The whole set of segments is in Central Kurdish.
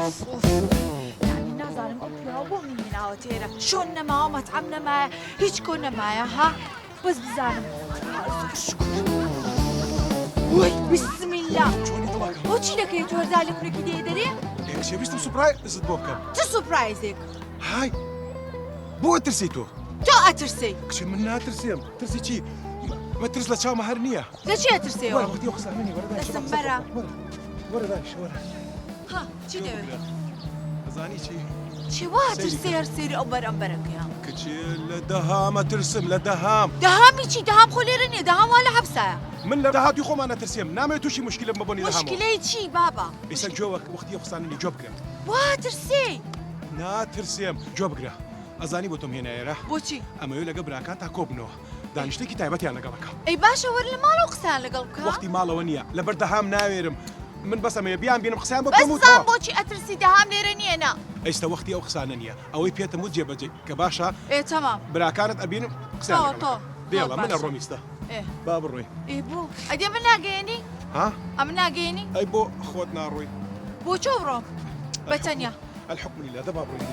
يعني نازانم پیاوە منی ناوەتێرە شۆن نەماوە مەتعەم نەمایە هیچ کۆ نەمایە ها بەس بزانم بسم الله بۆ چی دەکەی جۆرزا لە کوڕێکی دێ دەرێ؟ شێویستم سوپرایزت بۆ بکەم. چ سوپرایزێک؟ های بۆ ترسی تۆ؟ تۆ ئەترسی؟ کچی من ناترسێم. ترسی چی؟ مەترس لە چاومە هەر نییە. لە چی ئەترسێەوە؟ وەرە وەختی ئەو قسانەی وەرە دایش. دەستم بەرە. وەرە دایش وەرە. ها چی دەوێت؟ ئەزانی چی؟ چی وا ترسی هەر سێری ئەو بەرەمبەرەکەیە؟ کچی لە دەهامە ترسم لە دەهام. دەهامی چی؟ دەهام خۆ لێرە نییە دەهام وا لە حەبسایە. من لە داهاتی خۆمان نەترسێم نامەوێت تووشی مشکلم ببوونی دەهامەوە. مشکلەی چی بابا؟ ئێستا جۆ وەختی ئەو قسانەی جۆ بکرێن. وا ترسی؟ ناترسێم جۆ بگرە. ئەزانی بۆ تۆم هێنایەرە؟ بۆچی؟ ئەمەوێت لەگە براکان تا کۆ بنەوە. دانیشتێکی تایبەتیان لەگەڵەکە. ئەی باشە وەرە لە ماڵەوە قسەیان لەگەڵ بکە؟ وەختی ماڵەوە نییە لەبەر دەهام ناوێرم. من بەس ئەمەیە بیان بینم قسەیان بۆ بەس بکەم زان بۆچی ئەترسی دەهام لێرە نییە نا؟ ئەیستا وەختی ئەو قسانە نییە ئەوەی پێتم و جێبەجێ کە باشە تەمام براکانت ئەبینم قسەیان لەگەڵەکە. دێڵە منە ڕۆمیستە با بڕۆی. بۆ ئەدێ من ناگەێنی؟ ها؟ ئەم ناگەێنی؟ ئەی بۆ خۆت ناڕۆی. بۆ چۆ بڕۆم؟ بەتەنیا الحكم لله دابا بڕۆی.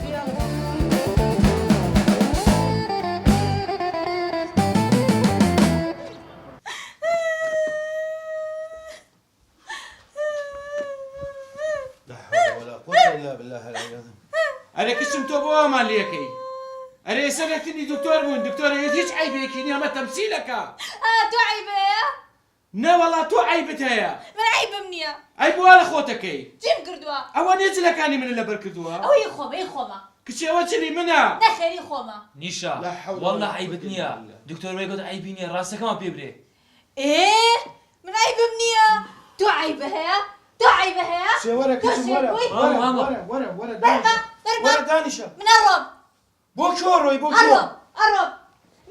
ئەرێ کچم تۆ بۆ ئەمان لێکەی ئەرێ سەرەکتنی دکتۆر بوون دکتۆرەوێت هیچ عیبێکی نییە ئەمە تەمسیلەکە. تۆ عیبەیە؟ نەوەڵا تۆ عیبت هەیە. من عیبم نییە. ئەی بۆ لە خۆتەکەی چیم کردووە؟ ئەوە نێجلەکانی منە لەبەر کردووە. ئەوەی خۆمە کچێوە چلی منە. نەخێری خۆمە. نیشا وەڵا عیبت نییە دکتۆر وای گوت عیبی نییە ڕاستەکەمان پێ برێ. من عیبم نییە. تۆ عیبە هەیە؟ تۆ عیبە هەیە؟ وەرە کچم وەرە دانیشە. من ئەڕۆم. بۆ کۆ ڕۆی بۆ ئەڕۆم.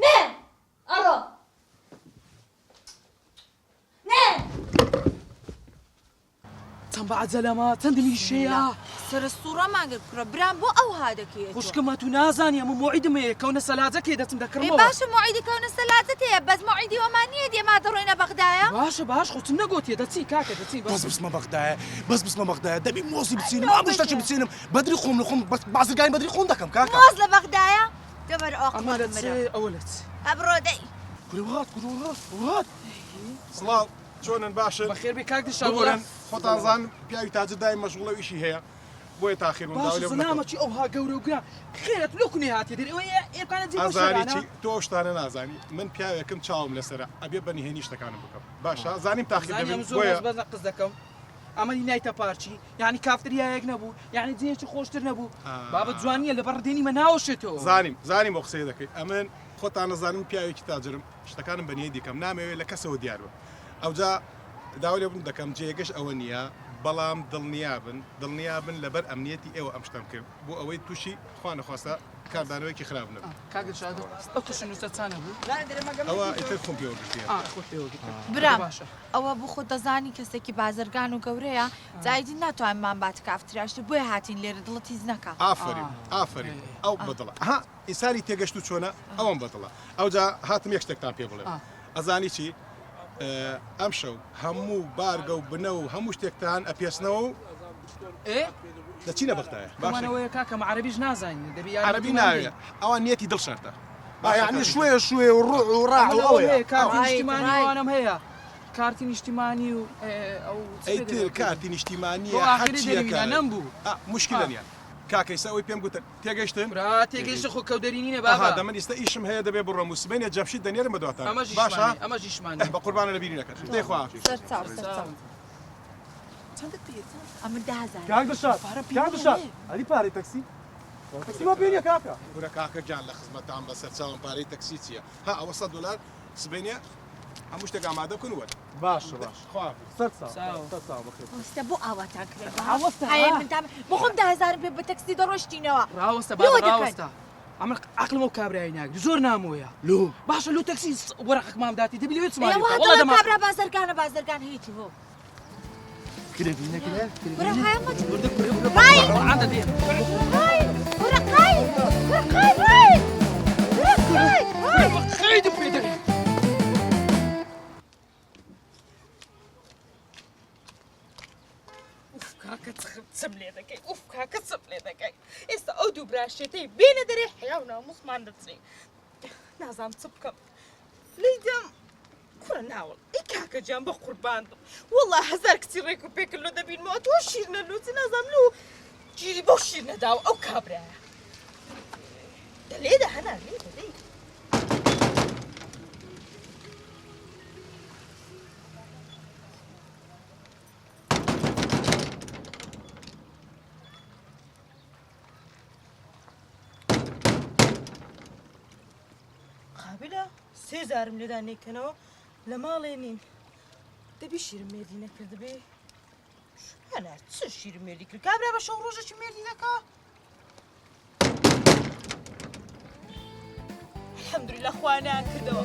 نێ ئەڕۆم. نێ چەند بەعەجەلەمە چەندی شەیە سرە سوورەمان کرد کوڕە برام بۆ ئەو هادەکەیە خوشکمە تو نازانی ئەمە موعیدم هەیە کەونە سەلاجەکێ دەچم دەکڕمەوە. باشە موعیدی کەونە سەلاجەت هەیە بەس موعیدی وەمان نییە دێما دەڕۆینە بەغدایە؟ باشە باش خۆ چ نەگوتیە دەچی کاکە دەچی بەس بسمە بەغدایە بەس بسمە بەغدایە دەبی مۆزی بچینم ئەم شتەی بچینم بەدری خۆم لە خۆم بازرگانی بەدری خۆم دەکەم کاکە. مۆز لە بەغدایە؟ دەبەر ئەمە لە چێ ئەوە لە چ ئەبڕۆ دەی کوڕات سڵاو چۆنن باشن بەخێر بێ کاک دشا بگۆرن خۆتان زان پیاوی تاجر دای مەشغوڵە ئیشی هەیە بۆیە تاخیر باش زنامەکی ئەوها گەورە و گران خێرت لۆ کونێ هاتێ دەر ئەوە ئێرکانە ئازاری چی تۆ شتانە نازانی من پیاوێکم چاوم لەسرە ئەبێ بەنیهێنی شتەکانم بکەم باشە زانیم تاخیر دەبێت زۆر بەز قز دەکەم ئەمەنی نایتە پارچی یعنی کافتریایەک نەبوو یعنی جێکی خۆشتر نەبوو بابەت جوانیە لەبەر ڕدێنیمە ناوەشێتەوە زانیم بۆ قسەی دەکەی ئەمن خۆتان نەزانم پیاوێکی تاجرم شتەکانم بەنیە دیکەم نامەوێت لە کەسەوە دیار بم ئەوجا داوای لێ بوون دەکەم جێگەش ئەوە نییە بەڵام دڵنیابن لەبەر ئەمنیەتی ئێوە ئەم شتم کرد بۆ ئەوەی تووشی خوا نەخواستە کاردانەوەیکی خراپ نەبوو ئەو تووشی نووسەچانە بوو ئەوە ئیتر خۆم پێوە برام ئەوە بۆ خۆ دەزانی کەسێکی بازرگان و گەورەیە جایدی ناتوانمان بات کافتراشت بۆیە هاتین لێرە دڵت هیچ نەکا. ئافرین ئەو بەدڵە ها ئیساری تێگەشت و چۆنە ئەوەم بەدڵە ئەوجا هاتم یەک شتێکتان پێ بڵێ ئەزانی چی ئەم شەو هەموو بارگە و بنە و هەموو شتێکتان ئەپێسنەوە و دەچینە بەختایە باشەوەیە کاکەم عەرەبیش نازانین دەبی عەرەبی ناوێت ئەوان نیەتی دڵ شەرتە یعنی شوێ و ڕوع و ڕاع و ئەوەیە کارتی نیشتیمانیوانم هەیە کارتی نیشتیمانی و ئەو ئەیتر کارتی نیشتیمانیە هەرچیەکە نەمبوو مشکلە نیە کاکەیسا ئەوی پێم گوتە تێگەشتم تێگەیشت خۆ کەودەرینینە بابا دەمە ئێستا ئیشم هەیە دەبێ بڕۆم و سبەینە جەمشید دەنێرم بە دواتان باشە ئەمە ژیشمانی بە قوربانە لە بینی نەکەن دەیخوا چەندت پێ؟ ئەمە 10,000 کاک ئەلی پارەی تەکسی تەکسیما پێنیە کاکە گورە کاکە گیان لە خزمەتان بەسەر چاوم پارەی تەکسی چییە ها ئەوە $100 سبەینە هەموو شتێک ئامادە بکەن وەرە باش وەستە بۆ ئاواتان کرێت بۆ خۆم 10,000 پێ بە تەکسی دەڕۆشتینەوە ڕاوەستە ڕاوەستە ئەمە عقلمە و کابرای ناگری زۆر نامۆیە لۆ باشە لۆ تەکسی وەرەقەکمان داتی دەبێت کابرا بازرگان هیچی بۆ کاکە چم لێ دەکەی ئوف کاکە چم لێ دەکەی ئێستا ئەو دوو براشێتەی بێنە دەرێ حیا و ناموسمان دەچێ نازانم چ بکەم لێدەم کوڕە ناوڵ ئەی کاکە گیان بە قورباندم وەڵڵا هەزار کچی ڕێک و پێکردلۆ دەبینمەوە تۆ شیر نەلووتی نازانم لۆ گیری بۆ شیر نەداوە ئەو کابرایە دەلێدە هەنا لێ دەدەی قابلە سێزارم لێدا نێکەنەوە لە ماڵێ نین دەبی شیرم مێردی نەکرد بێ هەنا چ شیرم مێردی کرد کابرا بە شەو ڕۆژێکی مێردی دەکا الحەمدولیلا خوا نان کردەوە